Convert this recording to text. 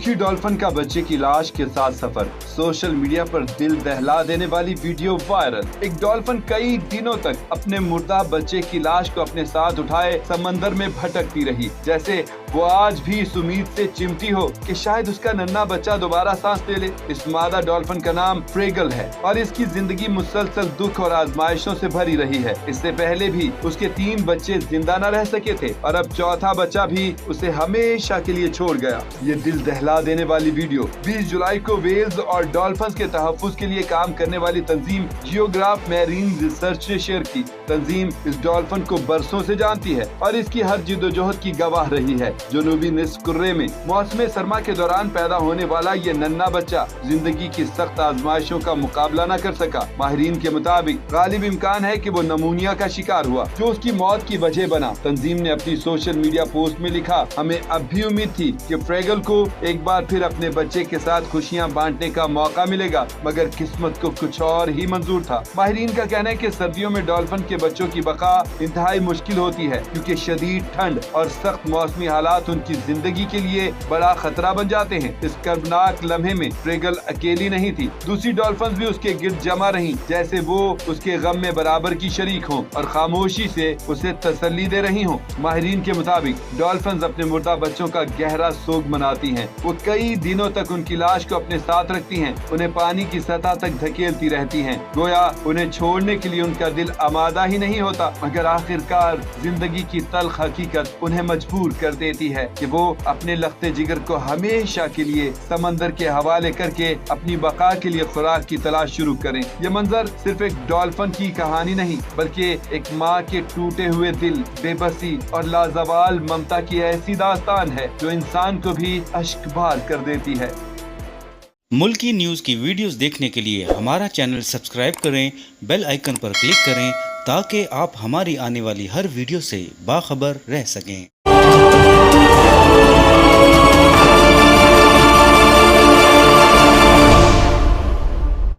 भूखी डॉल्फिन का बच्चे की लाश के साथ सफर, सोशल मीडिया पर दिल दहला देने वाली वीडियो वायरल। एक डॉल्फिन कई दिनों तक अपने मुर्दा बच्चे की लाश को अपने साथ उठाए समंदर में भटकती रही, जैसे वो आज भी इस उम्मीद से चिमटी हो कि शायद उसका नन्हा बच्चा दोबारा सांस ले ले। इस मादा डॉल्फिन का नाम फ्रेगल है और इसकी जिंदगी मुसलसल दुख और आजमाइशों से भरी रही है। इससे पहले भी उसके 3 बच्चे जिंदा न रह सके थे और अब चौथा बच्चा भी उसे हमेशा के लिए छोड़ गया। ये दिल दहला देने वाली वीडियो 20 जुलाई को वेल्स और डॉल्फिन्स के तहफ्फुज के लिए काम करने वाली तंजीम जियोग्राफ मैरीन रिसर्च ने शेयर की। तंजीम इस डॉल्फिन को बरसों से जानती है और इसकी हर जिद्दोजहद की गवाह रही है। जनूबी निस्फ कुर्रे में मौसम सरमा के दौरान पैदा होने वाला ये नन्हा बच्चा जिंदगी की सख्त आजमाइशों का मुकाबला न कर सका। माहिरीन के मुताबिक गालिब इम्कान है कि वो नमूनिया का शिकार हुआ, जो उसकी मौत की वजह बना। तंजीम ने अपनी सोशल मीडिया पोस्ट में लिखा, हमें अब भी उम्मीद थी कि फ्रेगल को एक बार फिर अपने बच्चे के साथ खुशियां बांटने का मौका मिलेगा, मगर किस्मत को कुछ और ही मंजूर था। माहिरीन का कहना है कि सर्दियों में डॉल्फिन के बच्चों की बका इंतहाई मुश्किल होती है, क्योंकि शदीद ठंड और सख्त मौसमी हालात उनकी जिंदगी के लिए बड़ा खतरा बन जाते हैं। इस कर्बनाक लम्हे में फ्रेगल अकेली नहीं थी, दूसरी डॉल्फिन्स भी उसके गिर्द जमा रहीं, जैसे वो उसके गम में बराबर की शरीक हों और खामोशी से उसे तसल्ली दे रही हों। माहिरीन के मुताबिक डॉल्फिन्स अपने मुर्दा बच्चों का गहरा सोग मनाती हैं। वो कई दिनों तक उनकी लाश को अपने साथ रखती हैं, उन्हें पानी की सतह तक धकेलती रहती हैं, गोया उन्हें छोड़ने के लिए उनका दिल आमादा ही नहीं होता, मगर आखिरकार जिंदगी की तल्ख हकीकत उन्हें मजबूर कर देती है कि वो अपने लख्ते जिगर को हमेशा के लिए समंदर के हवाले करके अपनी बका के लिए खुराक की तलाश शुरू करें। ये मंजर सिर्फ एक डॉल्फिन की कहानी नहीं, बल्कि एक माँ के टूटे हुए दिल, बेबसी और लाजवाल ममता की ऐसी दास्तान है जो इंसान को भी अश्कबार कर देती है। मुल्की न्यूज़ की वीडियोस देखने के लिए हमारा चैनल सब्सक्राइब करें, बेल आइकन पर क्लिक करें ताकि आप हमारी आने वाली हर वीडियो से बाखबर रह सकें।